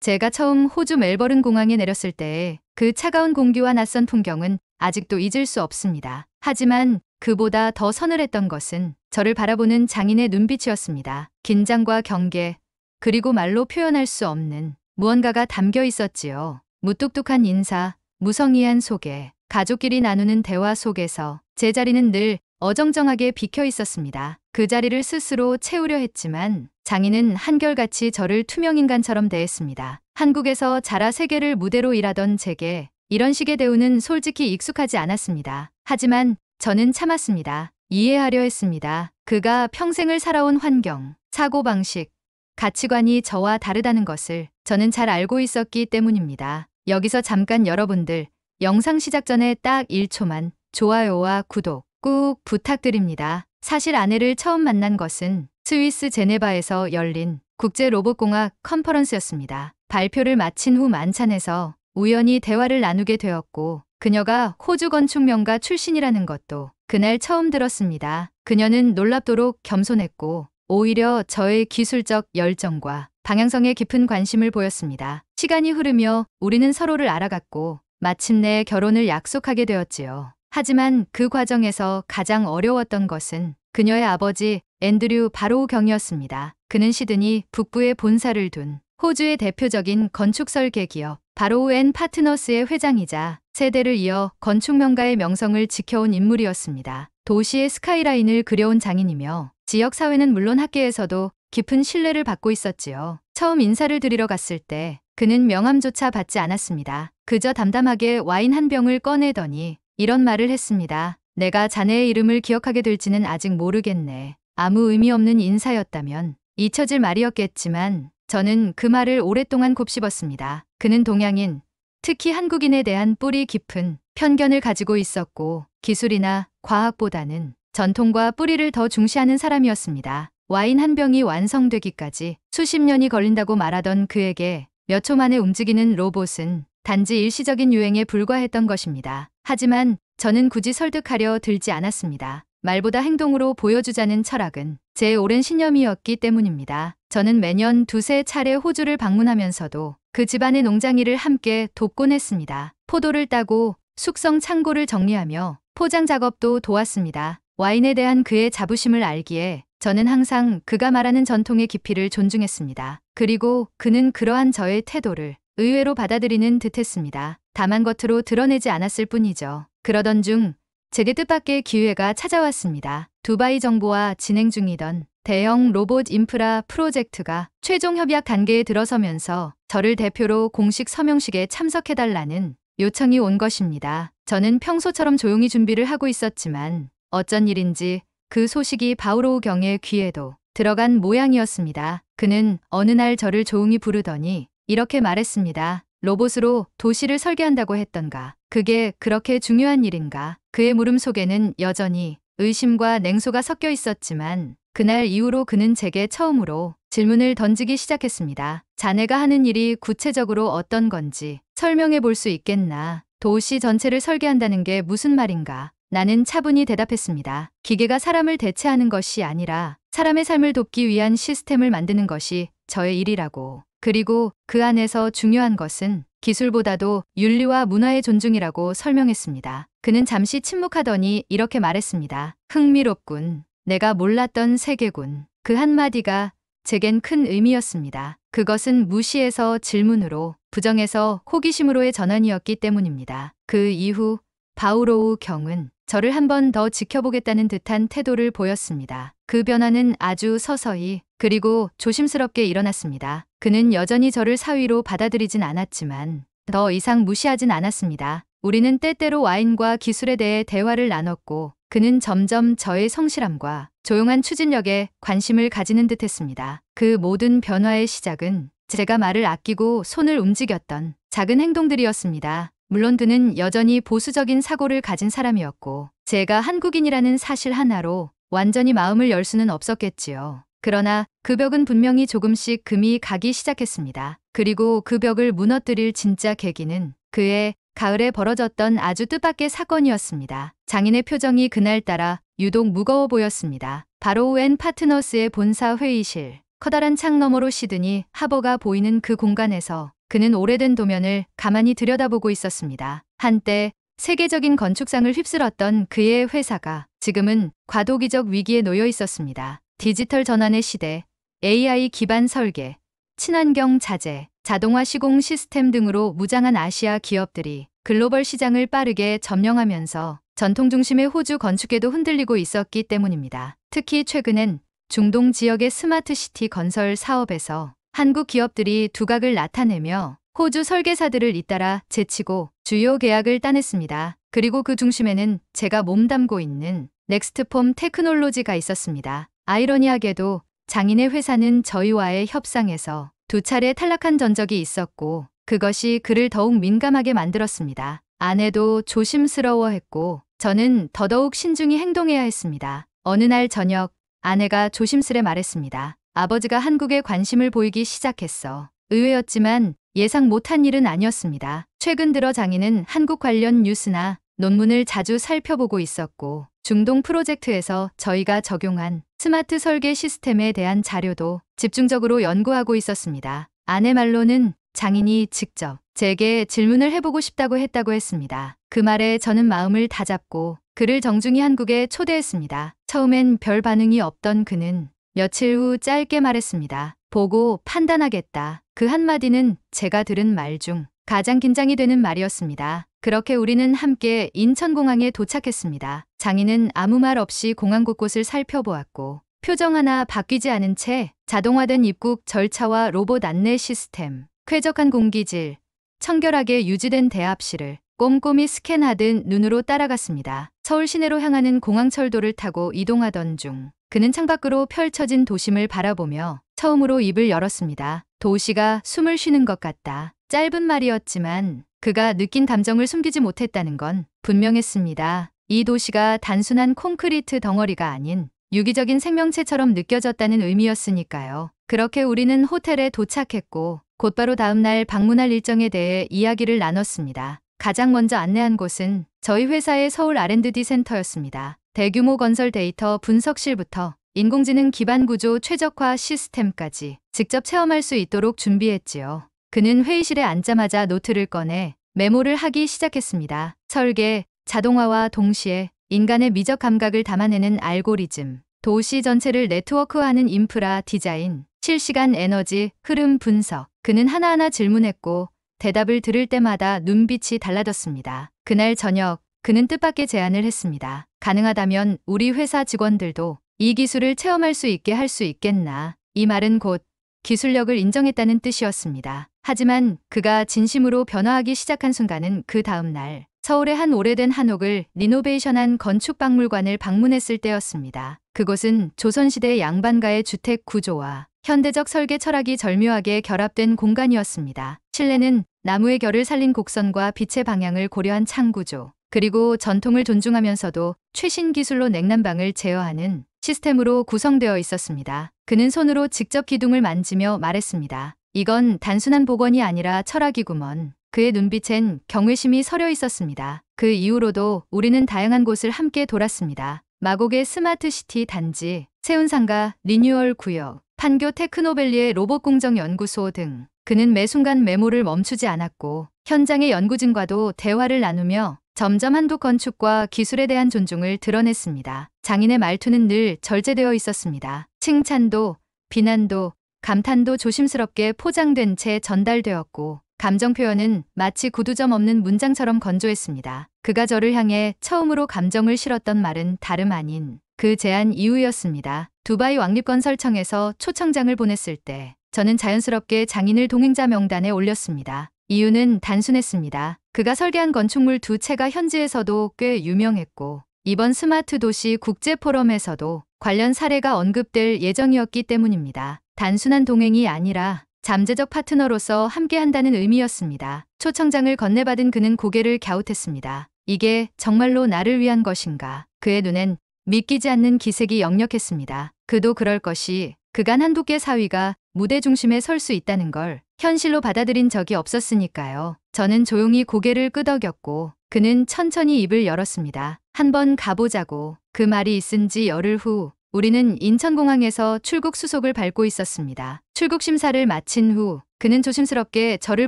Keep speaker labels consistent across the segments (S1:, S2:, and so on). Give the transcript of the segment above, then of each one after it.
S1: 제가 처음 호주 멜버른 공항에 내렸을 때의 그 차가운 공기와 낯선 풍경은 아직도 잊을 수 없습니다. 하지만 그보다 더 서늘했던 것은 저를 바라보는 장인의 눈빛이었습니다. 긴장과 경계, 그리고 말로 표현할 수 없는 무언가가 담겨 있었지요. 무뚝뚝한 인사, 무성의한 소개, 가족끼리 나누는 대화 속에서 제 자리는 늘 어정쩡하게 비켜 있었습니다. 그 자리를 스스로 채우려 했지만 장인은 한결같이 저를 투명인간처럼 대했습니다. 한국에서 자라 세계를 무대로 일하던 제게 이런 식의 대우는 솔직히 익숙하지 않았습니다. 하지만 저는 참았습니다. 이해하려 했습니다. 그가 평생을 살아온 환경, 사고방식, 가치관이 저와 다르다는 것을 저는 잘 알고 있었기 때문입니다. 여기서 잠깐 여러분들, 영상 시작 전에 딱 1초만 좋아요와 구독 꾹 부탁드립니다. 사실 아내를 처음 만난 것은 스위스 제네바에서 열린 국제로봇공학 컨퍼런스였습니다. 발표를 마친 후 만찬에서 우연히 대화를 나누게 되었고 그녀가 호주 건축명가 출신이라는 것도 그날 처음 들었습니다. 그녀는 놀랍도록 겸손했고 오히려 저의 기술적 열정과 방향성에 깊은 관심을 보였습니다. 시간이 흐르며 우리는 서로를 알아갔고 마침내 결혼을 약속하게 되었지요. 하지만 그 과정에서 가장 어려웠던 것은 그녀의 아버지 앤드류 바로우 경이었습니다. 그는 시드니 북부에 본사를 둔 호주의 대표적인 건축 설계 기업 바로우 앤 파트너스의 회장이자 세대를 이어 건축명가의 명성을 지켜온 인물이었습니다. 도시의 스카이라인을 그려온 장인이며 지역사회는 물론 학계에서도 깊은 신뢰를 받고 있었지요. 처음 인사를 드리러 갔을 때 그는 명함조차 받지 않았습니다. 그저 담담하게 와인 한 병을 꺼내더니 이런 말을 했습니다. 내가 자네의 이름을 기억하게 될지는 아직 모르겠네. 아무 의미 없는 인사였다면 잊혀질 말이었겠지만 저는 그 말을 오랫동안 곱씹었습니다. 그는 동양인, 특히 한국인에 대한 뿌리 깊은 편견을 가지고 있었고 기술이나 과학보다는 전통과 뿌리를 더 중시하는 사람이었습니다. 와인 한 병이 완성되기까지 수십 년이 걸린다고 말하던 그에게 몇 초 만에 움직이는 로봇은 단지 일시적인 유행에 불과했던 것입니다. 하지만 저는 굳이 설득하려 들지 않았습니다. 말보다 행동으로 보여주자는 철학은 제 오랜 신념이었기 때문입니다. 저는 매년 두세 차례 호주를 방문하면서도 그 집안의 농장일을 함께 돕곤 했습니다. 포도를 따고 숙성 창고를 정리하며 포장 작업도 도왔습니다. 와인에 대한 그의 자부심을 알기에 저는 항상 그가 말하는 전통의 깊이를 존중했습니다. 그리고 그는 그러한 저의 태도를 의외로 받아들이는 듯했습니다. 다만 겉으로 드러내지 않았을 뿐이죠. 그러던 중 제게 뜻밖의 기회가 찾아왔습니다. 두바이 정부와 진행 중이던 대형 로봇 인프라 프로젝트가 최종 협약 단계에 들어서면서 저를 대표로 공식 서명식에 참석해달라는 요청이 온 것입니다. 저는 평소처럼 조용히 준비를 하고 있었지만 어쩐 일인지 그 소식이 바오로우 경의 귀에도 들어간 모양이었습니다. 그는 어느 날 저를 조용히 부르더니 이렇게 말했습니다. 로봇으로 도시를 설계한다고 했던가? 그게 그렇게 중요한 일인가? 그의 물음 속에는 여전히 의심과 냉소가 섞여 있었지만 그날 이후로 그는 제게 처음으로 질문을 던지기 시작했습니다. 자네가 하는 일이 구체적으로 어떤 건지 설명해 볼 수 있겠나? 도시 전체를 설계한다는 게 무슨 말인가? 나는 차분히 대답했습니다. 기계가 사람을 대체하는 것이 아니라 사람의 삶을 돕기 위한 시스템을 만드는 것이 저의 일이라고. 그리고 그 안에서 중요한 것은 기술보다도 윤리와 문화의 존중이라고 설명했습니다. 그는 잠시 침묵하더니 이렇게 말했습니다. 흥미롭군. 내가 몰랐던 세계군. 그 한마디가 제겐 큰 의미였습니다. 그것은 무시해서 질문으로, 부정해서 호기심으로의 전환이었기 때문입니다. 그 이후 바오로우 경은 저를 한 번 더 지켜보겠다는 듯한 태도를 보였습니다. 그 변화는 아주 서서히 그리고 조심스럽게 일어났습니다. 그는 여전히 저를 사위로 받아들이진 않았지만 더 이상 무시하진 않았습니다. 우리는 때때로 와인과 기술에 대해 대화를 나눴고 그는 점점 저의 성실함과 조용한 추진력에 관심을 가지는 듯했습니다. 그 모든 변화의 시작은 제가 말을 아끼고 손을 움직였던 작은 행동들이었습니다. 물론 그는 여전히 보수적인 사고를 가진 사람이었고 제가 한국인이라는 사실 하나로 완전히 마음을 열 수는 없었겠지요. 그러나 그 벽은 분명히 조금씩 금이 가기 시작했습니다. 그리고 그 벽을 무너뜨릴 진짜 계기는 그의 가을에 벌어졌던 아주 뜻밖의 사건이었습니다. 장인의 표정이 그날따라 유독 무거워 보였습니다. 바로우 앤 파트너스의 본사 회의실. 커다란 창 너머로 시드니 하버가 보이는 그 공간에서 그는 오래된 도면을 가만히 들여다보고 있었습니다. 한때 세계적인 건축상을 휩쓸었던 그의 회사가 지금은 과도기적 위기에 놓여 있었습니다. 디지털 전환의 시대, AI 기반 설계, 친환경 자재, 자동화 시공 시스템 등으로 무장한 아시아 기업들이 글로벌 시장을 빠르게 점령하면서 전통 중심의 호주 건축계도 흔들리고 있었기 때문입니다. 특히 최근엔 중동 지역의 스마트 시티 건설 사업에서 한국 기업들이 두각을 나타내며 호주 설계사들을 잇따라 제치고 주요 계약을 따냈습니다. 그리고 그 중심에는 제가 몸담고 있는 넥스트폼 테크놀로지가 있었습니다. 아이러니하게도 장인의 회사는 저희와의 협상에서 2차례 탈락한 전적이 있었고 그것이 그를 더욱 민감하게 만들었습니다. 아내도 조심스러워했고 저는 더더욱 신중히 행동해야 했습니다. 어느 날 저녁 아내가 조심스레 말했습니다. 아버지가 한국에 관심을 보이기 시작했어. 의외였지만 예상 못한 일은 아니었습니다. 최근 들어 장인은 한국 관련 뉴스나 논문을 자주 살펴보고 있었고 중동 프로젝트에서 저희가 적용한 스마트 설계 시스템에 대한 자료도 집중적으로 연구하고 있었습니다. 아내 말로는 장인이 직접 제게 질문을 해보고 싶다고 했다고 했습니다. 그 말에 저는 마음을 다잡고 그를 정중히 한국에 초대했습니다. 처음엔 별 반응이 없던 그는 며칠 후 짧게 말했습니다. 보고 판단하겠다. 그 한마디는 제가 들은 말 중 가장 긴장이 되는 말이었습니다. 그렇게 우리는 함께 인천공항에 도착했습니다. 장인은 아무 말 없이 공항 곳곳을 살펴보았고 표정 하나 바뀌지 않은 채 자동화된 입국 절차와 로봇 안내 시스템, 쾌적한 공기질, 청결하게 유지된 대합실을 꼼꼼히 스캔하듯 눈으로 따라갔습니다. 서울 시내로 향하는 공항철도를 타고 이동하던 중 그는 창밖으로 펼쳐진 도심을 바라보며 처음으로 입을 열었습니다. 도시가 숨을 쉬는 것 같다. 짧은 말이었지만 그가 느낀 감정을 숨기지 못했다는 건 분명했습니다. 이 도시가 단순한 콘크리트 덩어리가 아닌 유기적인 생명체처럼 느껴졌다는 의미였으니까요. 그렇게 우리는 호텔에 도착했고 곧바로 다음 날 방문할 일정에 대해 이야기를 나눴습니다. 가장 먼저 안내한 곳은 저희 회사의 서울 R&D 센터였습니다. 대규모 건설 데이터 분석실부터 인공지능 기반 구조 최적화 시스템까지 직접 체험할 수 있도록 준비했지요. 그는 회의실에 앉자마자 노트를 꺼내 메모를 하기 시작했습니다. 설계, 자동화와 동시에 인간의 미적 감각을 담아내는 알고리즘, 도시 전체를 네트워크화하는 인프라 디자인, 실시간 에너지 흐름 분석. 그는 하나하나 질문했고 대답을 들을 때마다 눈빛이 달라졌습니다. 그날 저녁 그는 뜻밖의 제안을 했습니다. 가능하다면 우리 회사 직원들도 이 기술을 체험할 수 있게 할 수 있겠나. 이 말은 곧 기술력을 인정했다는 뜻이었습니다. 하지만 그가 진심으로 변화하기 시작한 순간은 그 다음 날 서울의 한 오래된 한옥을 리노베이션한 건축박물관을 방문했을 때였습니다. 그곳은 조선시대 양반가의 주택 구조와 현대적 설계 철학이 절묘하게 결합된 공간이었습니다. 실내는 나무의 결을 살린 곡선과 빛의 방향을 고려한 창구조, 그리고 전통을 존중하면서도 최신 기술로 냉난방을 제어하는 시스템으로 구성되어 있었습니다. 그는 손으로 직접 기둥을 만지며 말했습니다. 이건 단순한 복원이 아니라 철학이구먼. 그의 눈빛엔 경외심이 서려 있었습니다. 그 이후로도 우리는 다양한 곳을 함께 돌았습니다. 마곡의 스마트시티 단지, 세운상가 리뉴얼 구역, 판교 테크노밸리의 로봇공정연구소 등 그는 매 순간 메모를 멈추지 않았고 현장의 연구진과도 대화를 나누며 점점 한국 건축과 기술에 대한 존중을 드러냈습니다. 장인의 말투는 늘 절제되어 있었습니다. 칭찬도, 비난도, 감탄도 조심스럽게 포장된 채 전달되었고 감정 표현은 마치 구두점 없는 문장처럼 건조했습니다. 그가 저를 향해 처음으로 감정을 실었던 말은 다름 아닌 그 제안 이후였습니다. 두바이 왕립건설청에서 초청장을 보냈을 때 저는 자연스럽게 장인을 동행자 명단에 올렸습니다. 이유는 단순했습니다. 그가 설계한 건축물 2채가 현지에서도 꽤 유명했고 이번 스마트 도시 국제 포럼에서도 관련 사례가 언급될 예정이었기 때문입니다. 단순한 동행이 아니라 잠재적 파트너로서 함께한다는 의미였습니다. 초청장을 건네받은 그는 고개를 갸웃했습니다. 이게 정말로 나를 위한 것인가? 그의 눈엔 믿기지 않는 기색이 역력했습니다. 그도 그럴 것이 그간 한국계 사위가 무대 중심에 설 수 있다는 걸 현실로 받아들인 적이 없었으니까요. 저는 조용히 고개를 끄덕였고 그는 천천히 입을 열었습니다. 한번 가보자고. 그 말이 있은 지 열흘 후 우리는 인천공항에서 출국 수속을 밟고 있었습니다. 출국 심사를 마친 후 그는 조심스럽게 저를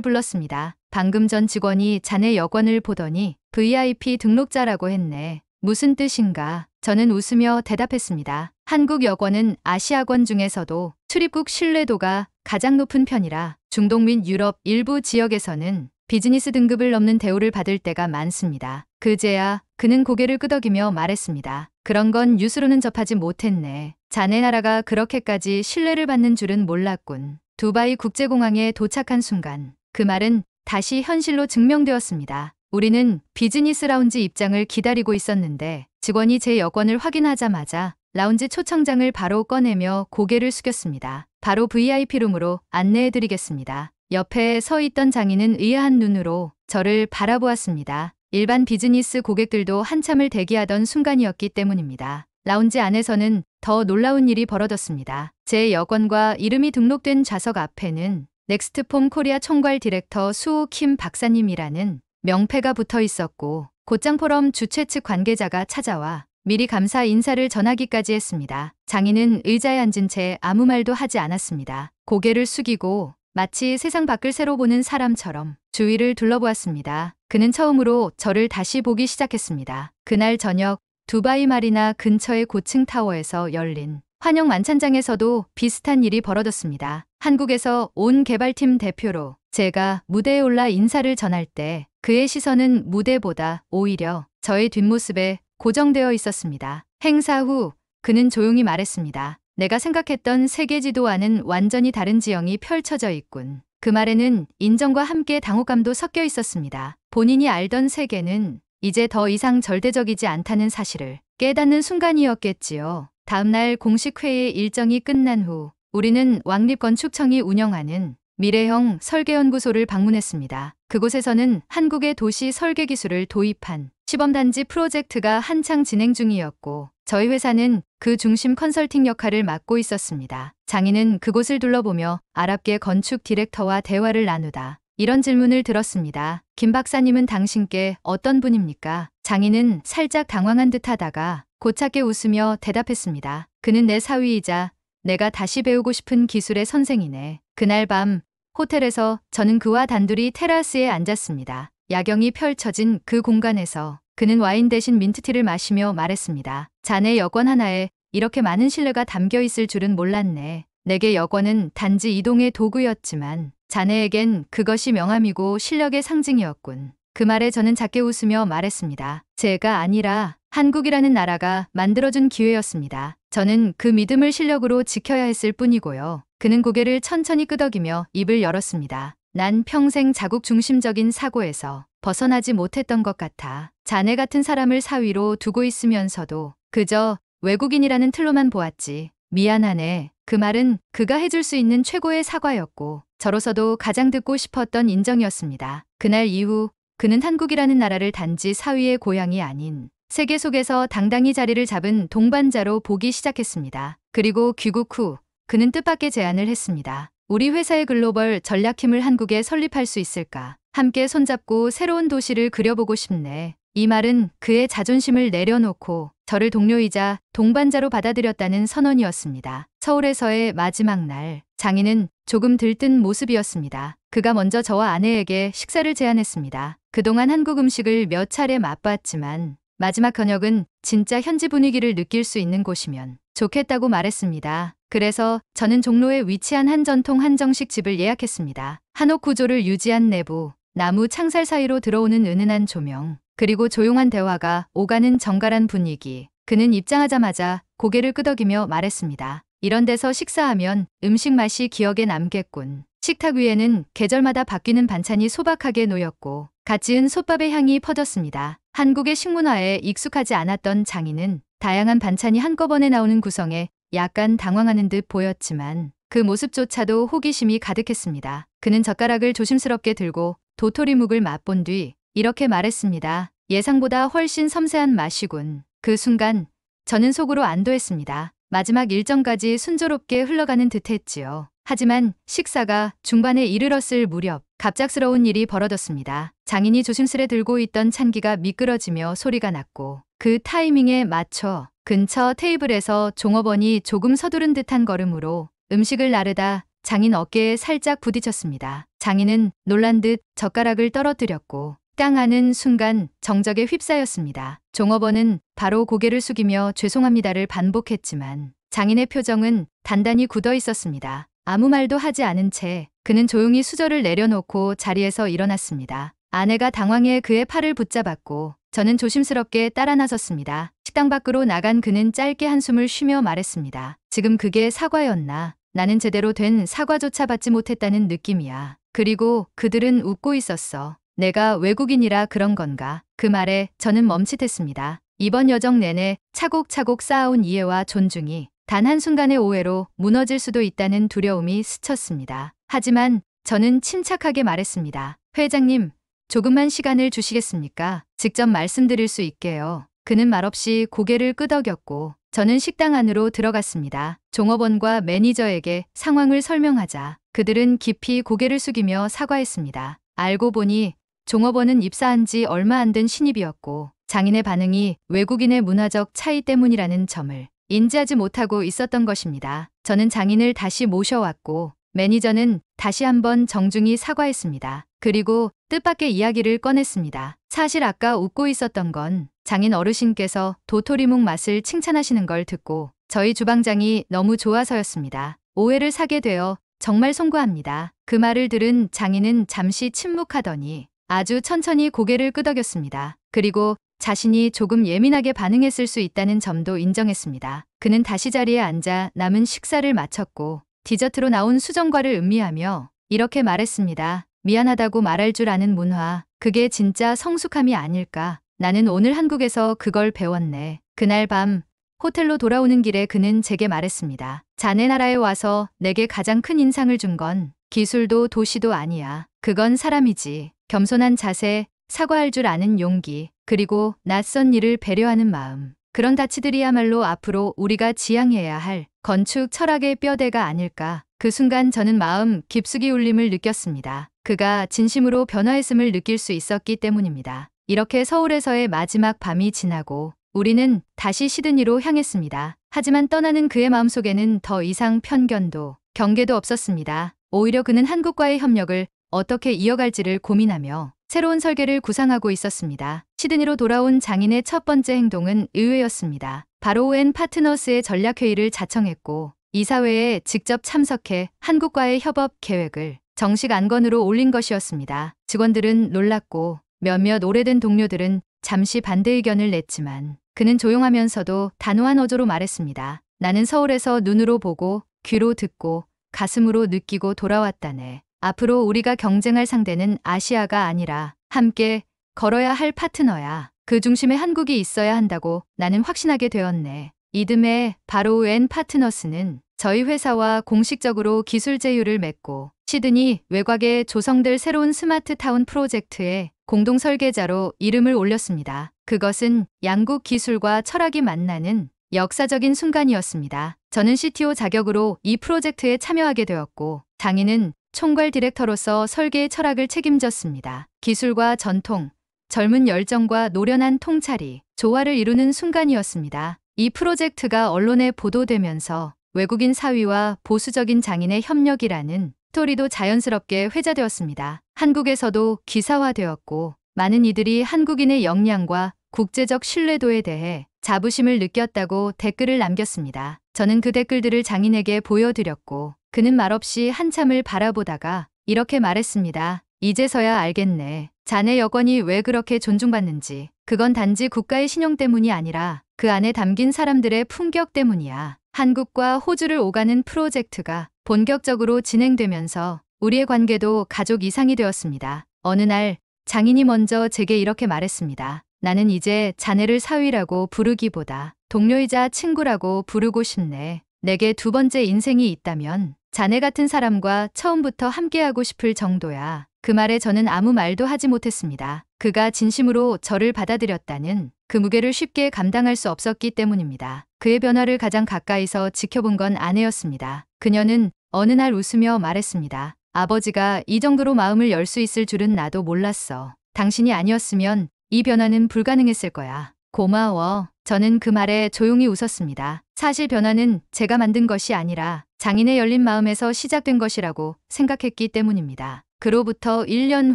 S1: 불렀습니다. 방금 전 직원이 자네 여권을 보더니 VIP 등록자라고 했네. 무슨 뜻인가? 저는 웃으며 대답했습니다. 한국 여권은 아시아권 중에서도 출입국 신뢰도가 가장 높은 편이라 중동 및 유럽 일부 지역에서는 비즈니스 등급을 넘는 대우를 받을 때가 많습니다. 그제야 그는 고개를 끄덕이며 말했습니다. 그런 건 뉴스로는 접하지 못했네. 자네 나라가 그렇게까지 신뢰를 받는 줄은 몰랐군. 두바이 국제공항에 도착한 순간 그 말은 다시 현실로 증명되었습니다. 우리는 비즈니스 라운지 입장을 기다리고 있었는데 직원이 제 여권을 확인하자마자 라운지 초청장을 바로 꺼내며 고개를 숙였습니다. 바로 VIP룸으로 안내해드리겠습니다. 옆에 서 있던 장인은 의아한 눈으로 저를 바라보았습니다. 일반 비즈니스 고객들도 한참을 대기하던 순간이었기 때문입니다. 라운지 안에서는 더 놀라운 일이 벌어졌습니다. 제 여권과 이름이 등록된 좌석 앞에는 넥스트폼 코리아 총괄 디렉터 수호 킴 박사님이라는 명패가 붙어 있었고 곧장 포럼 주최 측 관계자가 찾아와 미리 감사 인사를 전하기까지 했습니다. 장인은 의자에 앉은 채 아무 말도 하지 않았습니다. 고개를 숙이고 마치 세상 밖을 새로 보는 사람처럼 주위를 둘러보았습니다. 그는 처음으로 저를 다시 보기 시작했습니다. 그날 저녁 두바이 마리나 근처의 고층 타워에서 열린 환영 만찬장에서도 비슷한 일이 벌어졌습니다. 한국에서 온 개발팀 대표로 제가 무대에 올라 인사를 전할 때 그의 시선은 무대보다 오히려 저의 뒷모습에 고정되어 있었습니다. 행사 후 그는 조용히 말했습니다. 내가 생각했던 세계 지도와는 완전히 다른 지형이 펼쳐져 있군. 그 말에는 인정과 함께 당혹감도 섞여 있었습니다. 본인이 알던 세계는 이제 더 이상 절대적이지 않다는 사실을 깨닫는 순간이었겠지요. 다음날 공식 회의 일정이 끝난 후 우리는 왕립건축청이 운영하는 미래형 설계연구소를 방문했습니다. 그곳에서는 한국의 도시 설계 기술을 도입한 시범단지 프로젝트가 한창 진행 중이었고 저희 회사는 그 중심 컨설팅 역할을 맡고 있었습니다. 장인은 그곳을 둘러보며 아랍계 건축 디렉터와 대화를 나누다 이런 질문을 들었습니다. 김 박사님은 당신께 어떤 분입니까? 장인은 살짝 당황한 듯 하다가 고차게 웃으며 대답했습니다. 그는 내 사위이자 내가 다시 배우고 싶은 기술의 선생이네. 그날 밤 호텔에서 저는 그와 단둘이 테라스에 앉았습니다. 야경이 펼쳐진 그 공간에서 그는 와인 대신 민트티를 마시며 말했습니다. 자네 여권 하나에 이렇게 많은 신뢰가 담겨 있을 줄은 몰랐네. 내게 여권은 단지 이동의 도구였지만 자네에겐 그것이 명함이고 실력의 상징이었군. 그 말에 저는 작게 웃으며 말했습니다. 제가 아니라 한국이라는 나라가 만들어준 기회였습니다. 저는 그 믿음을 실력으로 지켜야 했을 뿐이고요. 그는 고개를 천천히 끄덕이며 입을 열었습니다. 난 평생 자국 중심적인 사고에서 벗어나지 못했던 것 같아. 자네 같은 사람을 사위로 두고 있으면서도 그저 외국인이라는 틀로만 보았지. 미안하네. 그 말은 그가 해줄 수 있는 최고의 사과였고 저로서도 가장 듣고 싶었던 인정이었습니다. 그날 이후 그는 한국이라는 나라를 단지 사위의 고향이 아닌 세계 속에서 당당히 자리를 잡은 동반자로 보기 시작했습니다. 그리고 귀국 후 그는 뜻밖의 제안을 했습니다. 우리 회사의 글로벌 전략팀을 한국에 설립할 수 있을까? 함께 손잡고 새로운 도시를 그려보고 싶네. 이 말은 그의 자존심을 내려놓고 저를 동료이자 동반자로 받아들였다는 선언이었습니다. 서울에서의 마지막 날, 장인은 조금 들뜬 모습이었습니다. 그가 먼저 저와 아내에게 식사를 제안했습니다. 그동안 한국 음식을 몇 차례 맛봤지만 마지막 저녁은 진짜 현지 분위기를 느낄 수 있는 곳이면 좋겠다고 말했습니다. 그래서 저는 종로에 위치한 한 전통 한정식 집을 예약했습니다. 한옥 구조를 유지한 내부, 나무 창살 사이로 들어오는 은은한 조명, 그리고 조용한 대화가 오가는 정갈한 분위기. 그는 입장하자마자 고개를 끄덕이며 말했습니다. 이런 데서 식사하면 음식 맛이 기억에 남겠군. 식탁 위에는 계절마다 바뀌는 반찬이 소박하게 놓였고 갓 지은 솥밥의 향이 퍼졌습니다. 한국의 식문화에 익숙하지 않았던 장인은 다양한 반찬이 한꺼번에 나오는 구성에 약간 당황하는 듯 보였지만 그 모습조차도 호기심이 가득했습니다. 그는 젓가락을 조심스럽게 들고 도토리묵을 맛본 뒤 이렇게 말했습니다. 예상보다 훨씬 섬세한 맛이군. 그 순간 저는 속으로 안도했습니다. 마지막 일정까지 순조롭게 흘러가는 듯 했지요. 하지만 식사가 중반에 이르렀을 무렵 갑작스러운 일이 벌어졌습니다. 장인이 조심스레 들고 있던 찬기가 미끄러지며 소리가 났고 그 타이밍에 맞춰 근처 테이블에서 종업원이 조금 서두른 듯한 걸음으로 음식을 나르다 장인 어깨에 살짝 부딪혔습니다. 장인은 놀란 듯 젓가락을 떨어뜨렸고 땅 하는 순간 정적에 휩싸였습니다. 종업원은 바로 고개를 숙이며 죄송합니다를 반복했지만 장인의 표정은 단단히 굳어 있었습니다. 아무 말도 하지 않은 채 그는 조용히 수저를 내려놓고 자리에서 일어났습니다. 아내가 당황해 그의 팔을 붙잡았고 저는 조심스럽게 따라 나섰습니다. 식당 밖으로 나간 그는 짧게 한숨을 쉬며 말했습니다. 지금 그게 사과였나? 나는 제대로 된 사과조차 받지 못했다는 느낌이야. 그리고 그들은 웃고 있었어. 내가 외국인이라 그런 건가? 그 말에 저는 멈칫했습니다. 이번 여정 내내 차곡차곡 쌓아온 이해와 존중이 단 한순간의 오해로 무너질 수도 있다는 두려움이 스쳤습니다. 하지만 저는 침착하게 말했습니다. 회장님, 조금만 시간을 주시겠습니까? 직접 말씀드릴 수 있게요. 그는 말없이 고개를 끄덕였고 저는 식당 안으로 들어갔습니다. 종업원과 매니저에게 상황을 설명하자 그들은 깊이 고개를 숙이며 사과했습니다. 알고 보니 종업원은 입사한 지 얼마 안 된 신입이었고 장인의 반응이 외국인의 문화적 차이 때문이라는 점을 인지하지 못하고 있었던 것입니다. 저는 장인을 다시 모셔왔고 매니저는 다시 한번 정중히 사과했습니다. 그리고 뜻밖의 이야기를 꺼냈습니다. 사실 아까 웃고 있었던 건 장인 어르신께서 도토리묵 맛을 칭찬하시는 걸 듣고 저희 주방장이 너무 좋아서였습니다. 오해를 사게 되어 정말 송구합니다. 그 말을 들은 장인은 잠시 침묵하더니 아주 천천히 고개를 끄덕였습니다. 그리고 자신이 조금 예민하게 반응했을 수 있다는 점도 인정했습니다. 그는 다시 자리에 앉아 남은 식사를 마쳤고 디저트로 나온 수정과를 음미하며 이렇게 말했습니다. 미안하다고 말할 줄 아는 문화, 그게 진짜 성숙함이 아닐까. 나는 오늘 한국에서 그걸 배웠네. 그날 밤 호텔로 돌아오는 길에 그는 제게 말했습니다. 자네 나라에 와서 내게 가장 큰 인상을 준 건 기술도 도시도 아니야. 그건 사람이지. 겸손한 자세, 사과할 줄 아는 용기, 그리고 낯선 이를 배려하는 마음. 그런 가치들이야말로 앞으로 우리가 지향해야 할 건축 철학의 뼈대가 아닐까. 그 순간 저는 마음 깊숙이 울림을 느꼈습니다. 그가 진심으로 변화했음을 느낄 수 있었기 때문입니다. 이렇게 서울에서의 마지막 밤이 지나고 우리는 다시 시드니로 향했습니다. 하지만 떠나는 그의 마음속에는 더 이상 편견도 경계도 없었습니다. 오히려 그는 한국과의 협력을 어떻게 이어갈지를 고민하며 새로운 설계를 구상하고 있었습니다. 시드니로 돌아온 장인의 첫 번째 행동은 의외였습니다. 바로 오웬 파트너스의 전략회의를 자청했고 이사회에 직접 참석해 한국과의 협업 계획을 정식 안건으로 올린 것이었습니다. 직원들은 놀랐고 몇몇 오래된 동료들은 잠시 반대 의견을 냈지만 그는 조용하면서도 단호한 어조로 말했습니다. 나는 서울에서 눈으로 보고 귀로 듣고 가슴으로 느끼고 돌아왔다네. 앞으로 우리가 경쟁할 상대는 아시아가 아니라 함께 걸어야 할 파트너야. 그 중심에 한국이 있어야 한다고 나는 확신하게 되었네. 이듬해 바로 웬 파트너스는 저희 회사와 공식적으로 기술 제휴를 맺고 시드니 외곽에 조성될 새로운 스마트 타운 프로젝트의 공동 설계자로 이름을 올렸습니다. 그것은 양국 기술과 철학이 만나는 역사적인 순간이었습니다. 저는 CTO 자격으로 이 프로젝트에 참여하게 되었고 장인은 총괄 디렉터로서 설계의 철학을 책임졌습니다. 기술과 전통, 젊은 열정과 노련한 통찰이 조화를 이루는 순간이었습니다. 이 프로젝트가 언론에 보도되면서 외국인 사위와 보수적인 장인의 협력이라는 스토리도 자연스럽게 회자되었습니다. 한국에서도 기사화되었고 많은 이들이 한국인의 역량과 국제적 신뢰도에 대해 자부심을 느꼈다고 댓글을 남겼습니다. 저는 그 댓글들을 장인에게 보여드렸고 그는 말없이 한참을 바라보다가 이렇게 말했습니다. 이제서야 알겠네. 자네 여권이 왜 그렇게 존중받는지. 그건 단지 국가의 신용 때문이 아니라 그 안에 담긴 사람들의 품격 때문이야. 한국과 호주를 오가는 프로젝트가 본격적으로 진행되면서 우리의 관계도 가족 이상이 되었습니다. 어느 날 장인이 먼저 제게 이렇게 말했습니다. 나는 이제 자네를 사위라고 부르기보다 동료이자 친구라고 부르고 싶네. 내게 두 번째 인생이 있다면 자네 같은 사람과 처음부터 함께하고 싶을 정도야. 그 말에 저는 아무 말도 하지 못했습니다. 그가 진심으로 저를 받아들였다는 그 무게를 쉽게 감당할 수 없었기 때문입니다. 그의 변화를 가장 가까이서 지켜본 건 아내였습니다. 그녀는 어느 날 웃으며 말했습니다. 아버지가 이 정도로 마음을 열 수 있을 줄은 나도 몰랐어. 당신이 아니었으면 이 변화는 불가능했을 거야. 고마워. 저는 그 말에 조용히 웃었습니다. 사실 변화는 제가 만든 것이 아니라 장인의 열린 마음에서 시작된 것이라고 생각했기 때문입니다. 그로부터 1년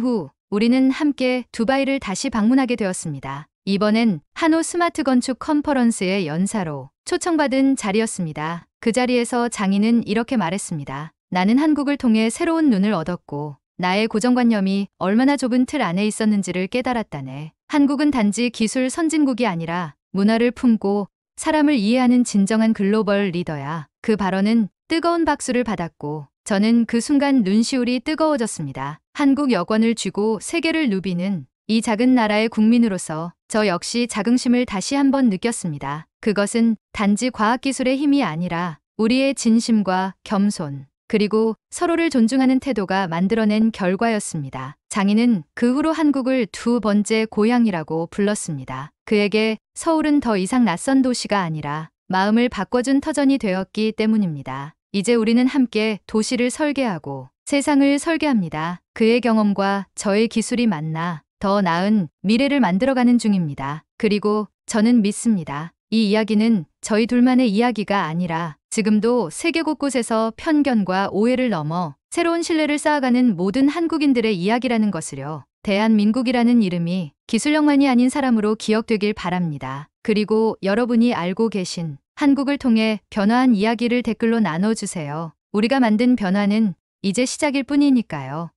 S1: 후 우리는 함께 두바이를 다시 방문하게 되었습니다. 이번엔 한호 스마트 건축 컨퍼런스의 연사로 초청받은 자리였습니다. 그 자리에서 장인은 이렇게 말했습니다. 나는 한국을 통해 새로운 눈을 얻었고 나의 고정관념이 얼마나 좁은 틀 안에 있었는지를 깨달았다네. 한국은 단지 기술 선진국이 아니라 문화를 품고 사람을 이해하는 진정한 글로벌 리더야. 그 발언은 뜨거운 박수를 받았고 저는 그 순간 눈시울이 뜨거워졌습니다. 한국 여권을 쥐고 세계를 누비는 이 작은 나라의 국민으로서 저 역시 자긍심을 다시 한번 느꼈습니다. 그것은 단지 과학기술의 힘이 아니라 우리의 진심과 겸손, 그리고 서로를 존중하는 태도가 만들어낸 결과였습니다. 장인은 그 후로 한국을 두 번째 고향이라고 불렀습니다. 그에게 서울은 더 이상 낯선 도시가 아니라 마음을 바꿔준 터전이 되었기 때문입니다. 이제 우리는 함께 도시를 설계하고 세상을 설계합니다. 그의 경험과 저의 기술이 만나 더 나은 미래를 만들어가는 중입니다. 그리고 저는 믿습니다. 이 이야기는 저희 둘만의 이야기가 아니라 지금도 세계 곳곳에서 편견과 오해를 넘어 새로운 신뢰를 쌓아가는 모든 한국인들의 이야기라는 것을요. 대한민국이라는 이름이 기술력만이 아닌 사람으로 기억되길 바랍니다. 그리고 여러분이 알고 계신 한국을 통해 변화한 이야기를 댓글로 나눠주세요. 우리가 만든 변화는 이제 시작일 뿐이니까요.